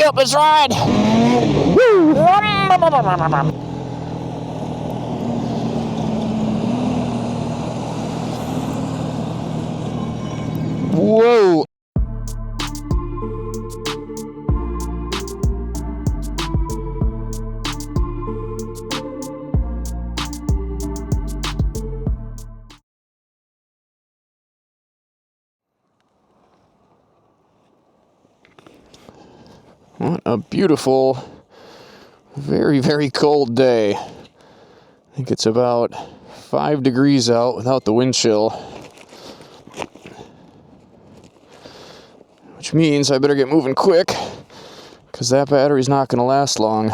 up, let's ride! Woo! Whoa! What a beautiful, very, very cold day. I think it's about 5 degrees out without the wind chill. Which means I better get moving quick, because that battery's not going to last long.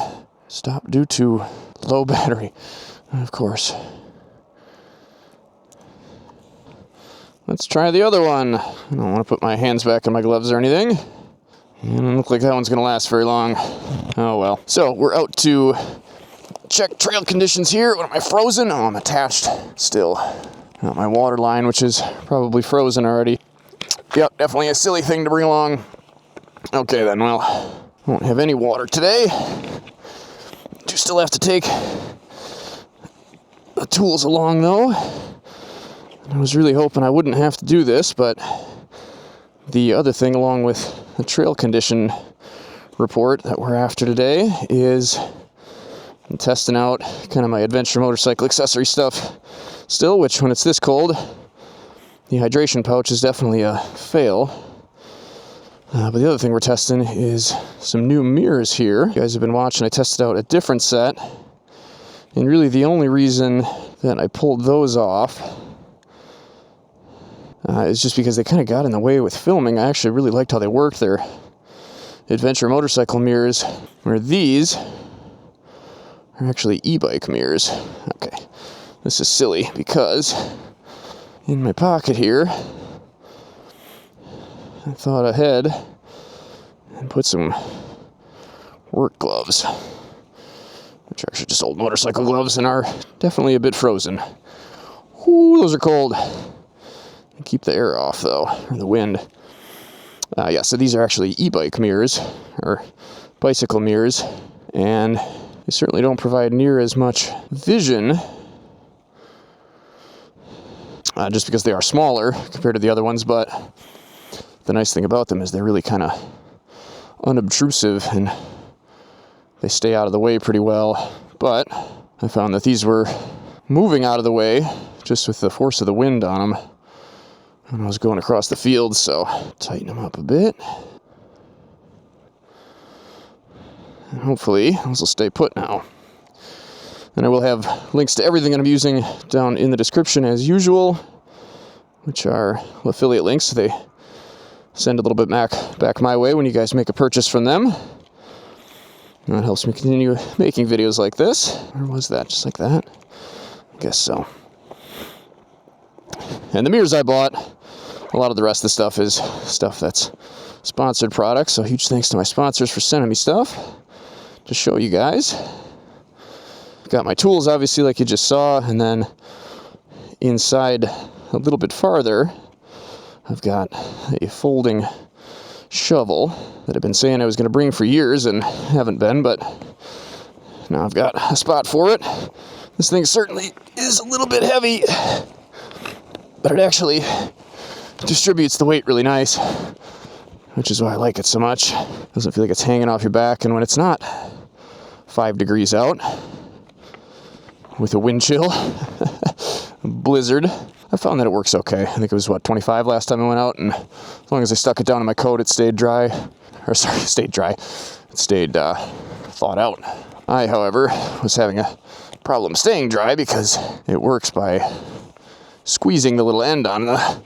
Stop due to low battery, of course. Let's try the other one. I don't want to put my hands back in my gloves or anything. And it doesn't look like that one's going to last very long. Oh well. So, we're out to check trail conditions here. What am I, frozen? Oh, I'm attached still. Got my water line, which is probably frozen already. Yep, definitely a silly thing to bring along. Okay then, well, I won't have any water today. Do still have to take the tools along, though. I was really hoping I wouldn't have to do this, but the other thing, along with the trail condition report that we're after today, is I'm testing out kind of my adventure motorcycle accessory stuff still, which when it's this cold, the hydration pouch is definitely a fail. But the other thing we're testing is some new mirrors here. You guys have been watching, I tested out a different set, and really the only reason that I pulled those off is just because they kind of got in the way with filming. I actually really liked how they worked. They're adventure motorcycle mirrors, where these are actually e-bike mirrors. Okay, this is silly because in my pocket here, I thought ahead and put some work gloves, which are actually just old motorcycle gloves and are definitely a bit frozen. Ooh, those are cold. Keep the air off, though, or the wind. Yeah, so these are actually e-bike mirrors, or bicycle mirrors, and they certainly don't provide near as much vision, just because they are smaller compared to the other ones, but the nice thing about them is they're really kind of unobtrusive, and they stay out of the way pretty well. But I found that these were moving out of the way, just with the force of the wind on them, when I was going across the field, so tighten them up a bit. And hopefully, those will stay put now. And I will have links to everything that I'm using down in the description as usual, which are affiliate links, so they send a little bit back my way when you guys make a purchase from them. And that helps me continue making videos like this. Or was that just like that? I guess so. And the mirrors I bought, a lot of the rest of the stuff is stuff that's sponsored products, so huge thanks to my sponsors for sending me stuff to show you guys. Got my tools, obviously, like you just saw, and then inside a little bit farther, I've got a folding shovel that I've been saying I was going to bring for years and haven't been, but now I've got a spot for it. This thing certainly is a little bit heavy, but it actually distributes the weight really nice, which is why I like it so much. Doesn't feel like it's hanging off your back, and when it's not 5 degrees out with a wind chill, blizzard, I found that it works okay. I think it was, 25 last time I went out, and as long as I stuck it down in my coat, it stayed dry. It stayed thawed out. I, however, was having a problem staying dry because it works by squeezing the little end on the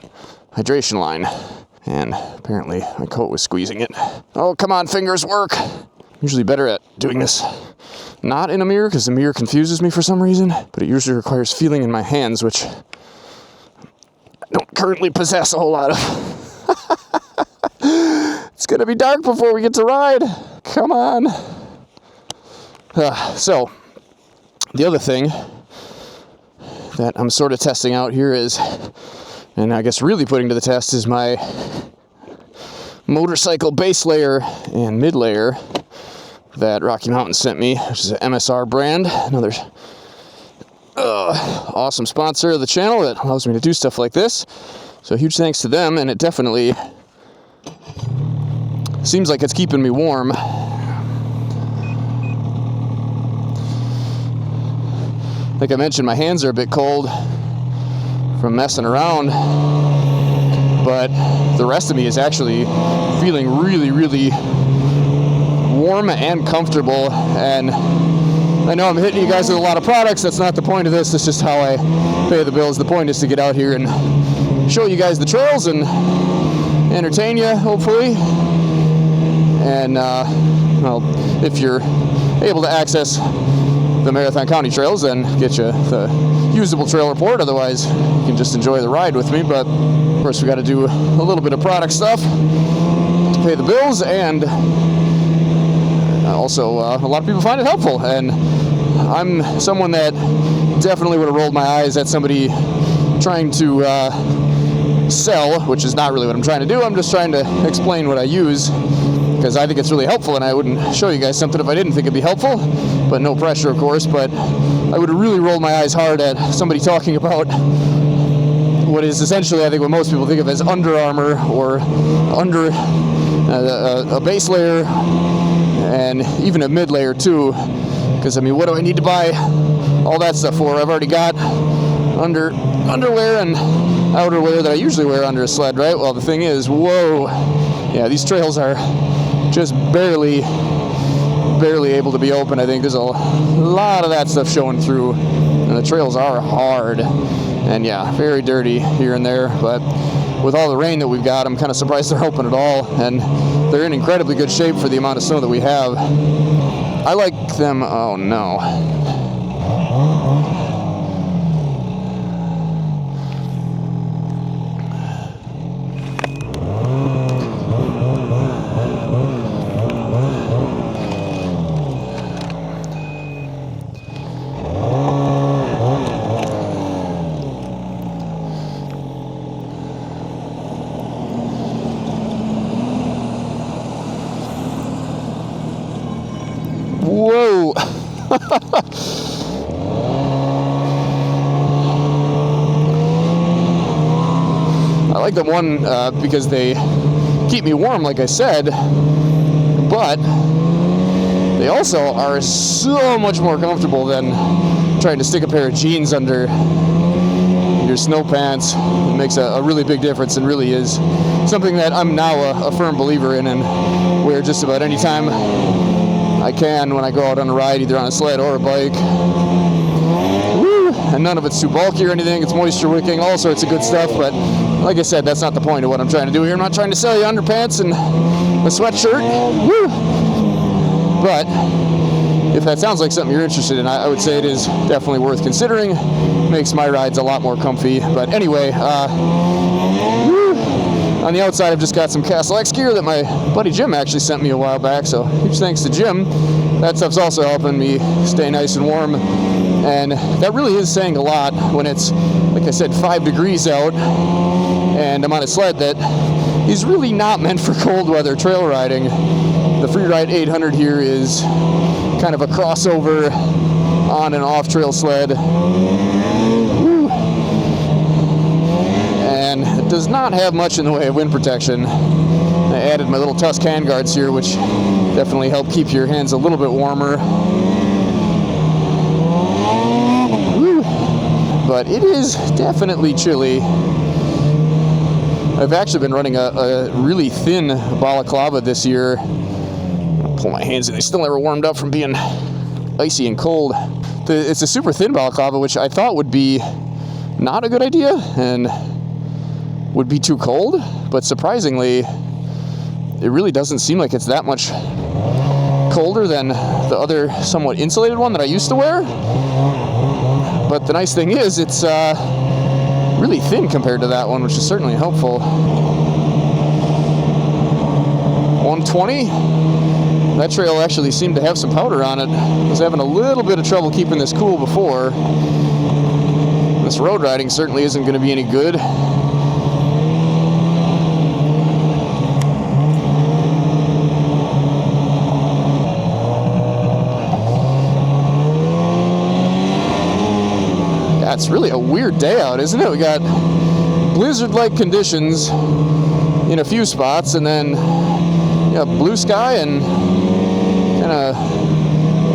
hydration line, and apparently my coat was squeezing it. Oh, come on, fingers, work! I'm usually better at doing this not in a mirror, because the mirror confuses me for some reason, but it usually requires feeling in my hands, which I don't currently possess a whole lot of. It's gonna be dark before we get to ride. Come on. So, the other thing that I'm sort of testing out here is, and I guess really putting to the test, is my motorcycle base layer and mid layer that Rocky Mountain sent me, which is an MSR brand. Another awesome sponsor of the channel that allows me to do stuff like this. So huge thanks to them, and it definitely seems like it's keeping me warm. Like I mentioned, my hands are a bit cold from messing around, but the rest of me is actually feeling really, really warm and comfortable. And I know I'm hitting you guys with a lot of products. That's not the point of this. That's just how I pay the bills. The point is to get out here and show you guys the trails and entertain you, hopefully. And well, if you're able to access the Marathon County trails, then get you the usable trail report. Otherwise, you can just enjoy the ride with me. But of course, we got to do a little bit of product stuff to pay the bills, and also a lot of people find it helpful. And I'm someone that definitely would have rolled my eyes at somebody trying to sell, which is not really what I'm trying to do. I'm just trying to explain what I use, because I think it's really helpful, and I wouldn't show you guys something if I didn't think it'd be helpful, but no pressure, of course. But I would have really rolled my eyes hard at somebody talking about what is essentially, I think, what most people think of as Under Armour, or under a base layer, and even a mid layer too, because I mean, what do I need to buy all that stuff for? I've already got underwear and outerwear that I usually wear under a sled, right? Well, the thing is, whoa, yeah, these trails are just barely able to be open. I think there's a lot of that stuff showing through, and the trails are hard, and yeah, very dirty here and there. But with all the rain that we've got, I'm kind of surprised they're open at all, and they're in incredibly good shape for the amount of snow that we have. I like them. Oh no. Whoa! I like them, one, because they keep me warm, like I said, but they also are so much more comfortable than trying to stick a pair of jeans under your snow pants. It makes a really big difference, and really is something that I'm now a firm believer in, and wear just about any time I can when I go out on a ride, either on a sled or a bike. Woo! And none of it's too bulky or anything. It's moisture wicking, all sorts of good stuff. But like I said, that's not the point of what I'm trying to do here. I'm not trying to sell you underpants and a sweatshirt. Woo! But if that sounds like something you're interested in, I would say it is definitely worth considering. Makes my rides a lot more comfy. But anyway, on the outside, I've just got some Castle X gear that my buddy Jim actually sent me a while back, so huge thanks to Jim. That stuff's also helping me stay nice and warm, and that really is saying a lot when it's, like I said, 5 degrees out, and I'm on a sled that is really not meant for cold weather trail riding. The Freeride 800 here is kind of a crossover on and off trail sled. And it does not have much in the way of wind protection. I added my little Tusk hand guards here, which definitely help keep your hands a little bit warmer. Woo. But it is definitely chilly. I've actually been running a really thin balaclava this year. I'll pull my hands in, they still never warmed up from being icy and cold. It's a super thin balaclava, which I thought would be not a good idea, and would be too cold, but surprisingly, it really doesn't seem like it's that much colder than the other somewhat insulated one that I used to wear. But the nice thing is, it's really thin compared to that one, which is certainly helpful. 120. That trail actually seemed to have some powder on it. I was having a little bit of trouble keeping this cool before. This road riding certainly isn't going to be any good. Yeah, it's really a weird day out, isn't it? We got blizzard-like conditions in a few spots, and then blue sky and kind of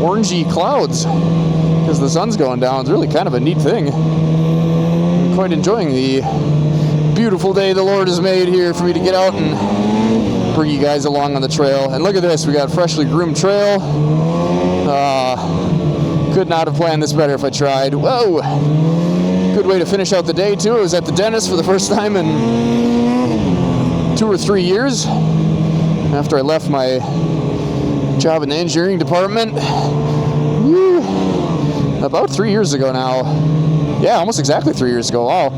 orangey clouds because the sun's going down. It's really kind of a neat thing. I'm quite enjoying the beautiful day the Lord has made here for me to get out and bring you guys along on the trail. And look at this, we got freshly groomed trail. Could not have planned this better if I tried. Whoa! Good way to finish out the day too. I was at the dentist for the first time in 2 or 3 years after I left my job in the engineering department. Woo. About 3 years ago now. Yeah, almost exactly 3 years ago. Wow.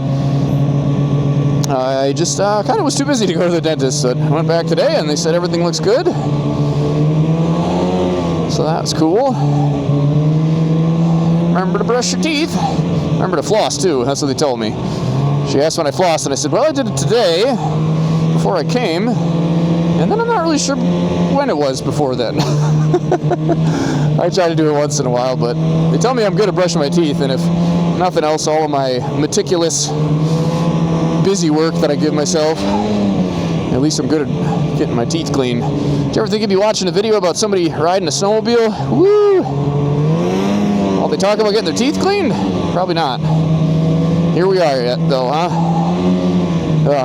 I just kind of was too busy to go to the dentist, so I went back today and they said everything looks good. So that was cool. Remember to brush your teeth. Remember to floss too, that's what they told me. She asked when I flossed and I said, well, I did it today before I came. And then I'm not really sure when it was before then. I try to do it once in a while, but they tell me I'm good at brushing my teeth, and if nothing else, all of my meticulous busy work that I give myself, at least I'm good at getting my teeth clean. Do you ever think you'd be watching a video about somebody riding a snowmobile? Woo! All they talk about getting their teeth cleaned? Probably not. Here we are yet, though, huh?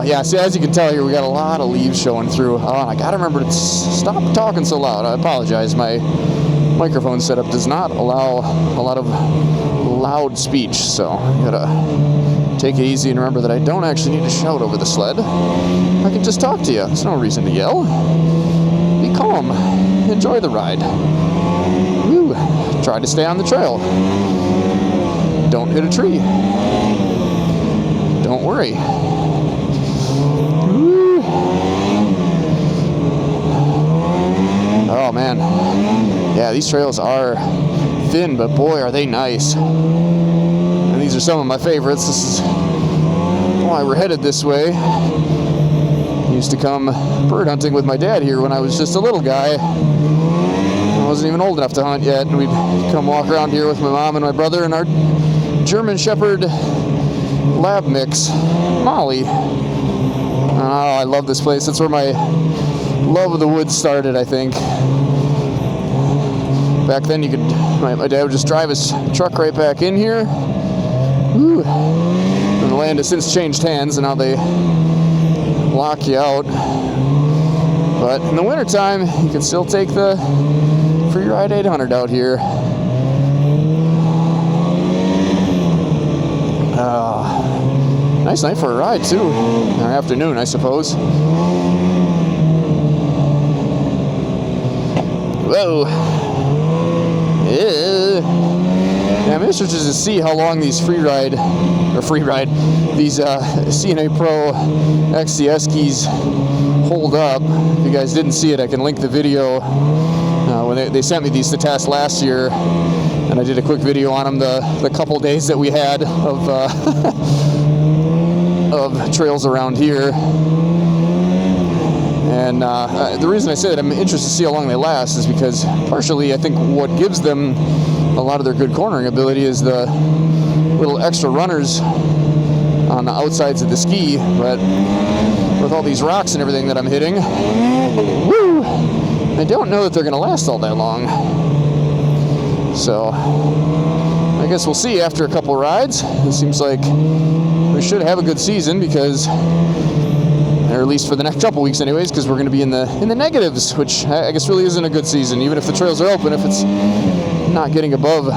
Yeah, see, as you can tell here, we got a lot of leaves showing through. Oh, and I gotta remember to stop talking so loud. I apologize. My microphone setup does not allow a lot of loud speech, so I gotta take it easy and remember that I don't actually need to shout over the sled. I can just talk to you. There's no reason to yell. Be calm. Enjoy the ride. Woo. Try to stay on the trail. Don't hit a tree. Don't worry. Woo. Oh man. Yeah, these trails are thin, but boy, are they nice. And these are some of my favorites. This is why we're headed this way. I used to come bird hunting with my dad here when I was just a little guy. I wasn't even old enough to hunt yet, and we'd come walk around here with my mom and my brother and our German Shepherd lab mix, Molly. Oh, I love this place. That's where my love of the woods started, I think. Back then, my dad would just drive his truck right back in here. Woo. And the land has since changed hands, and now they lock you out. But in the wintertime, you can still take the Free Ride 800 out here. Nice night for a ride, too. Or afternoon, I suppose. Whoa. Yeah, I'm interested to see how long these these CNA Pro XCS keys hold up. If you guys didn't see it, I can link the video when they sent me these to test last year, and I did a quick video on them the couple days that we had of of trails around here. And the reason I say that I'm interested to see how long they last is because partially I think what gives them a lot of their good cornering ability is the little extra runners on the outsides of the ski, but with all these rocks and everything that I'm hitting, woo, I don't know that they're going to last all that long. So I guess we'll see after a couple rides. It seems like we should have a good season because, or at least for the next couple weeks anyways, because we're going to be in the negatives, which I guess really isn't a good season. Even if the trails are open, if it's not getting above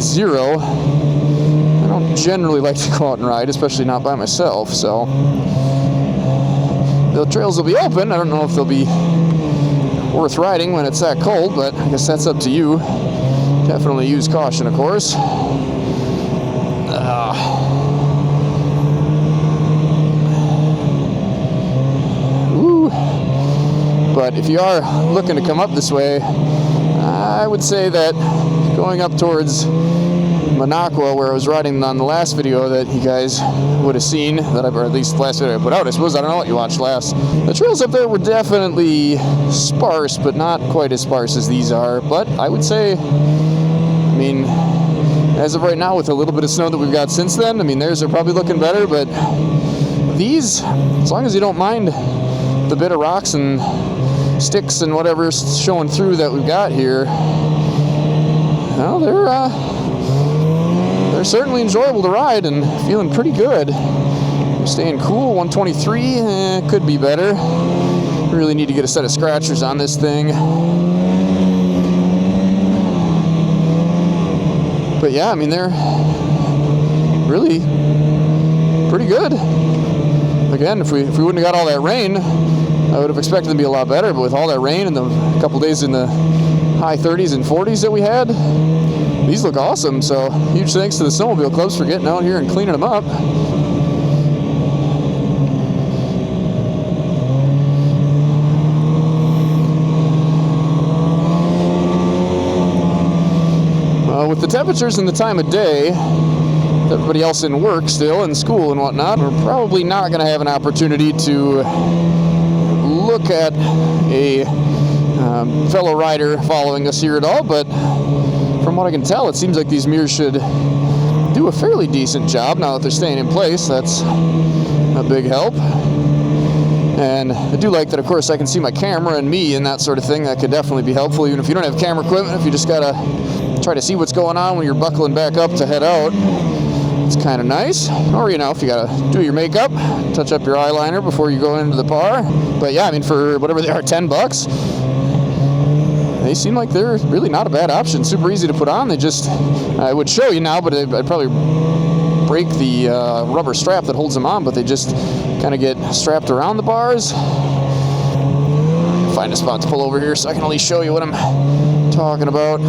0, I don't generally like to go out and ride, especially not by myself. So the trails will be open. I don't know if they'll be worth riding when it's that cold, but I guess that's up to you. Definitely use caution, of course. But if you are looking to come up this way, I would say that going up towards Minocqua, where I was riding on the last video that you guys would have seen, or at least the last video I put out, I suppose. I don't know what you watched last. The trails up there were definitely sparse, but not quite as sparse as these are. But I would say, I mean, as of right now, with a little bit of snow that we've got since then, I mean, theirs are probably looking better, but these, as long as you don't mind the bit of rocks and sticks and whatever's showing through that we've got here, well, they're certainly enjoyable to ride and feeling pretty good. We're staying cool. 123, could be better. Really need to get a set of scratchers on this thing. But yeah, I mean, they're really pretty good. Again, if we wouldn't have got all that rain, I would have expected them to be a lot better. But with all that rain and the couple days in the high 30s and 40s that we had, these look awesome. So huge thanks to the snowmobile clubs for getting out here and cleaning them up. With the temperatures and the time of day, everybody else in work still, in school and whatnot, we're probably not going to have an opportunity to look at a fellow rider following us here at all, but from what I can tell, it seems like these mirrors should do a fairly decent job now that they're staying in place. That's a big help. And I do like that, of course, I can see my camera and me and that sort of thing. That could definitely be helpful, even if you don't have camera equipment, if you just gotta try to see what's going on when you're buckling back up to head out. It's kind of nice. Or, you know, if you gotta do your makeup, touch up your eyeliner before you go into the bar. But yeah, I mean, for whatever they are, $10, they seem like they're really not a bad option. Super easy to put on. They just, I would show you now, but I'd probably break the rubber strap that holds them on, but they just kind of get strapped around the bars. Find a spot to pull over here so I can at least show you what I'm talking about.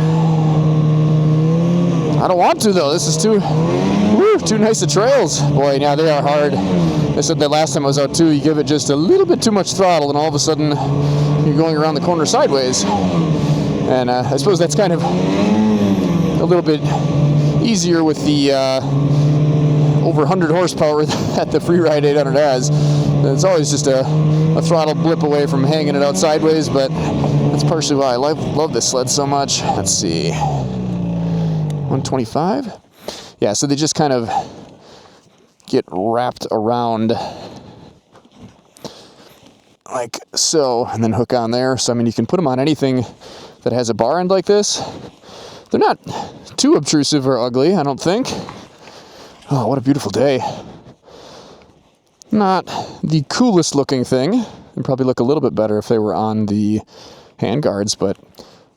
I don't want to, though. This is too nice of trails. Boy, yeah, they are hard. I said that last time I was out too, you give it just a little bit too much throttle and all of a sudden you're going around the corner sideways. And I suppose that's kind of a little bit easier with the over 100 horsepower that the Freeride 800 has. It's always just a throttle blip away from hanging it out sideways, but that's partially why I love this sled so much. Let's see. 125? Yeah, so they just kind of get wrapped around like so, and then hook on there. So, I mean, you can put them on anything that has a bar end like this. They're not too obtrusive or ugly, I don't think. Oh, what a beautiful day. Not the coolest looking thing. It'd probably look a little bit better if they were on the handguards, but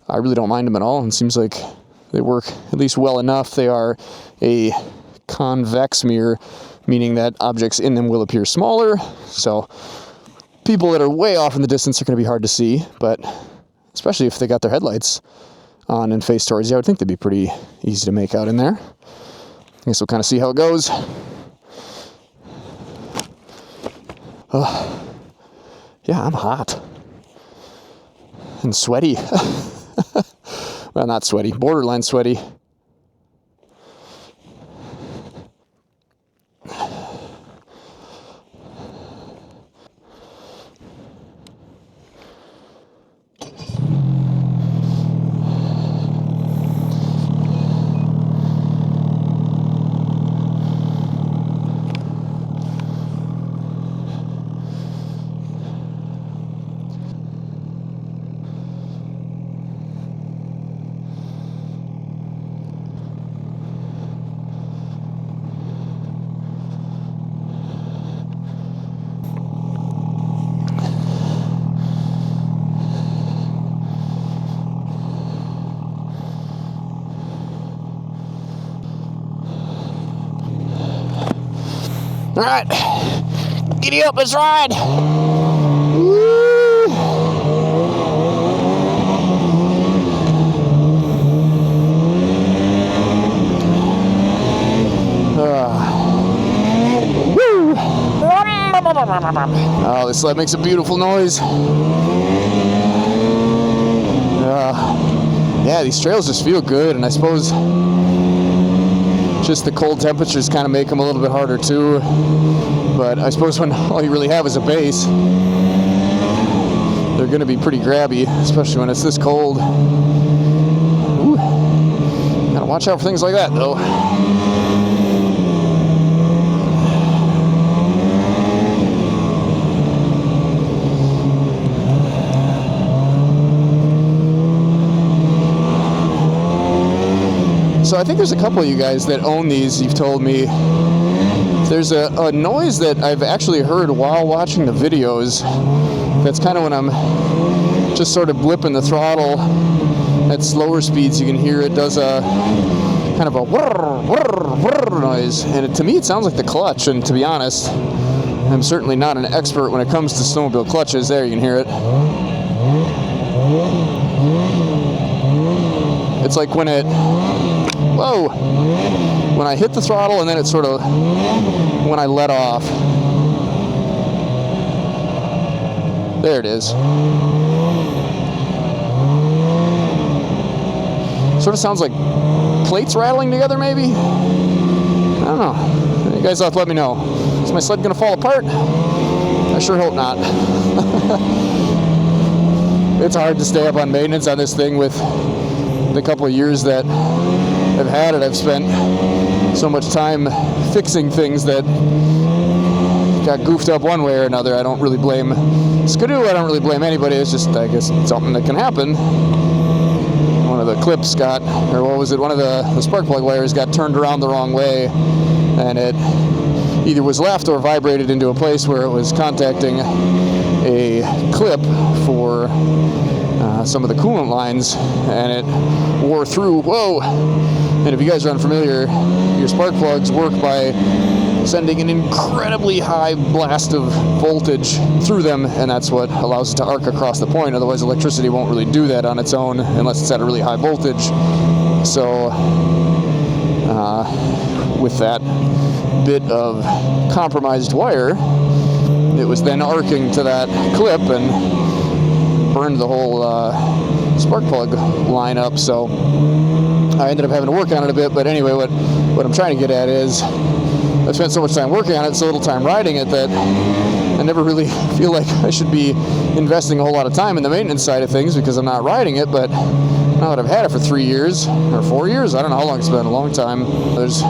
I really don't mind them at all. And it seems like they work at least well enough. They are a convex mirror, meaning that objects in them will appear smaller. So people that are way off in the distance are going to be hard to see, but especially if they got their headlights on and face towards you, I would think they'd be pretty easy to make out in there. I guess we'll kind of see how it goes. Yeah, I'm hot and sweaty. Well, not sweaty, borderline sweaty. All right, giddy up, let's ride. Woo. Woo. Oh, this sled makes a beautiful noise. Yeah, these trails just feel good, and I suppose just the cold temperatures kind of make them a little bit harder too. But I suppose when all you really have is a base, they're going to be pretty grabby, especially when it's this cold. Ooh, gotta watch Watch out for things like that, though. So I think there's a couple of you guys that own these. You've told me there's a noise that I've actually heard while watching the videos. That's kind of when I'm just sort of blipping the throttle at slower speeds. You can hear it does a kind of a whirr, whirr, whirr noise, and to me it sounds like the clutch. And to be honest, I'm certainly not an expert when it comes to snowmobile clutches. There, you can hear it. It's like when it, whoa, when I hit the throttle and then it's sort of when I let off. There it is. Sort of sounds like plates rattling together, maybe? I don't know. You guys have to let me know. Is my sled going to fall apart? I sure hope not. It's hard to stay up on maintenance on this thing with the couple of years that I've had it. I've spent so much time fixing things that got goofed up one way or another. I don't really blame Skidoo. I don't really blame anybody. It's just, I guess, something that can happen. One of the clips got, or what was it, one of the spark plug wires got turned around the wrong way, and it either was left or vibrated into a place where it was contacting a clip for some of the coolant lines, and it wore through. Whoa! And if you guys are unfamiliar, your spark plugs work by sending an incredibly high blast of voltage through them, and that's what allows it to arc across the point. Otherwise, electricity won't really do that on its own unless it's at a really high voltage. So with that bit of compromised wire, it was then arcing to that clip and burned the whole spark plug line up. So I ended up having to work on it a bit. But anyway, what I'm trying to get at is I spent so much time working on it, so little time riding it, that I never really feel like I should be investing a whole lot of time in the maintenance side of things because I'm not riding it. But now that I've had it for 3 years or 4 years, I don't know how long it's been, a long time. There's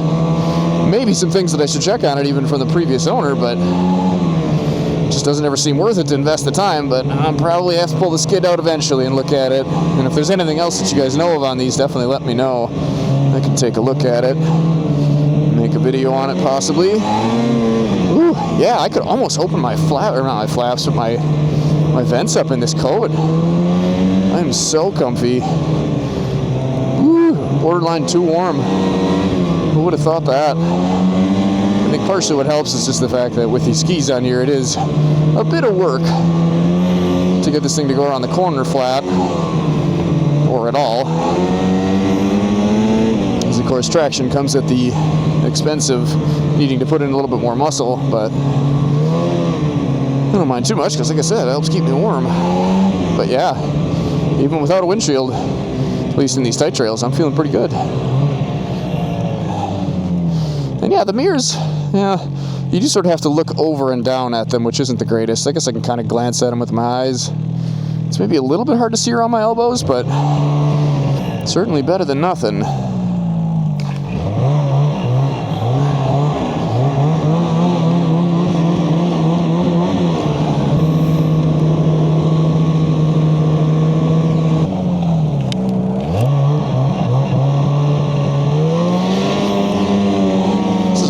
maybe some things that I should check on it even from the previous owner, but it just doesn't ever seem worth it to invest the time. But I'll probably have to pull the skid out eventually and look at it. And if there's anything else that you guys know of on these, definitely let me know. I can take a look at it, make a video on it possibly. Ooh, yeah, I could almost open my flap, or not my flaps, but my vents up in this coat. I'm so comfy. Ooh, borderline too warm. Who would have thought that? I think partially what helps is just the fact that with these skis on here, it is a bit of work to get this thing to go around the corner flat, or at all. Because of course traction comes at the expense of needing to put in a little bit more muscle, but I don't mind too much because, like I said, it helps keep me warm. But yeah, even without a windshield, at least in these tight trails, I'm feeling pretty good. And yeah, the mirrors, yeah, you just sort of have to look over and down at them, which isn't the greatest. I guess I can kind of glance at them with my eyes. It's maybe a little bit hard to see around my elbows, but certainly better than nothing.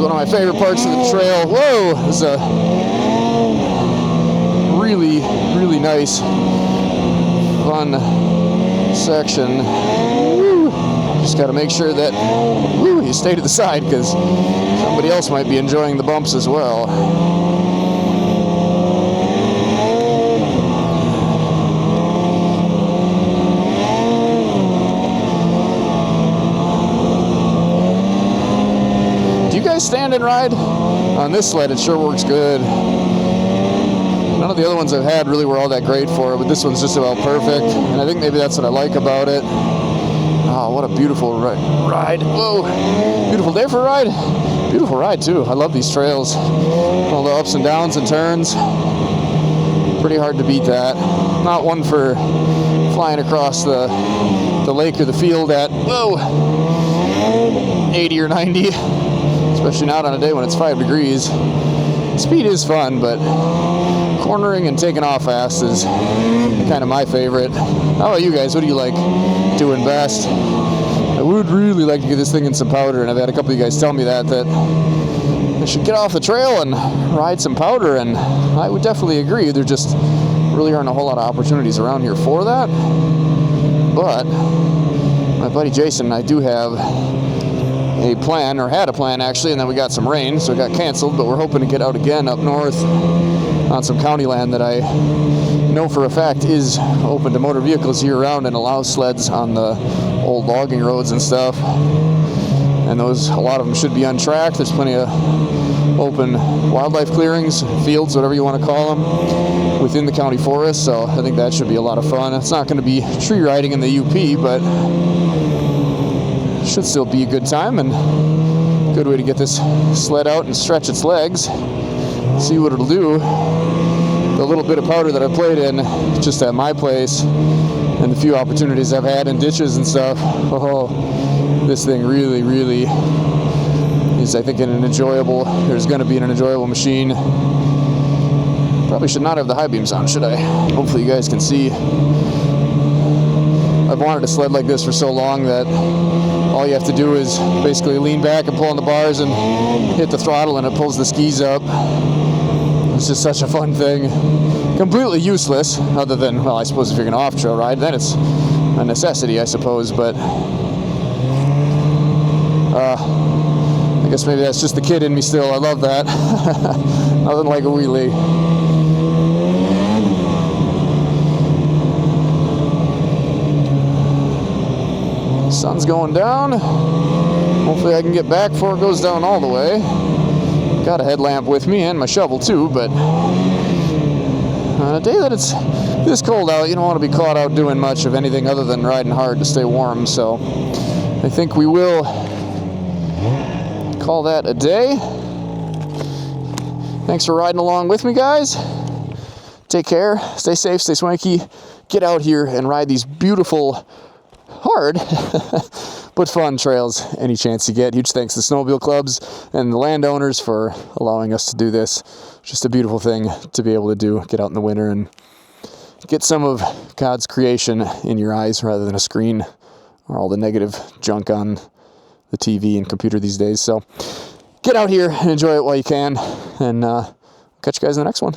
My favorite parts of the trail. Whoa, this is a really, really nice, fun section. Woo. Just got to make sure that you stay to the side because somebody else might be enjoying the bumps as well. Stand and ride on this sled. It sure works good. None of the other ones I've had really were all that great for it, but this one's just about perfect, and I think maybe that's what I like about it. Oh, what a beautiful ride. Whoa, beautiful day for a ride. Beautiful ride too. I love these trails, all the ups and downs and turns. Pretty hard to beat that. Not one for flying across the lake or the field at, whoa, 80 or 90, especially not on a day when it's 5 degrees. Speed is fun, but cornering and taking off fast is kind of my favorite. How about you guys? What do you like doing best? I would really like to get this thing in some powder, and I've had a couple of you guys tell me that I should get off the trail and ride some powder, and I would definitely agree. There just really aren't a whole lot of opportunities around here for that. But my buddy Jason and I do have a plan, or had a plan actually, and then we got some rain, so it got canceled, but we're hoping to get out again up north on some county land that I know for a fact is open to motor vehicles year-round and allows sleds on the old logging roads and stuff. And those, a lot of them should be untracked. There's plenty of open wildlife clearings, fields, whatever you want to call them, within the county forest, so I think that should be a lot of fun. It's not going to be tree riding in the UP, but should still be a good time and good way to get this sled out and stretch its legs, see what it'll do. The little bit of powder that I played in just at my place and the few opportunities I've had in ditches and stuff, oh, this thing really, really is, I think, there's going to be an enjoyable machine. Probably should not have the high beams on, should I? Hopefully you guys can see. I've wanted a sled like this for so long that all you have to do is basically lean back and pull on the bars and hit the throttle and it pulls the skis up. It's just such a fun thing. Completely useless, other than, well, I suppose if you're going to off-trail ride, then it's a necessity, I suppose, but I guess maybe that's just the kid in me still. I love that. Nothing like a wheelie. Sun's going down. Hopefully I can get back before it goes down all the way. Got a headlamp with me and my shovel too, but on a day that it's this cold out, you don't want to be caught out doing much of anything other than riding hard to stay warm, so I think we will call that a day. Thanks for riding along with me, guys. Take care, stay safe, stay swanky, get out here and ride these beautiful, hard but fun trails any chance you get. Huge thanks to the snowmobile clubs and the landowners for allowing us to do this. Just a beautiful thing to be able to do, get out in the winter and get some of God's creation in your eyes rather than a screen or all the negative junk on the TV and computer these days. So get out here and enjoy it while you can, and catch you guys in the next one.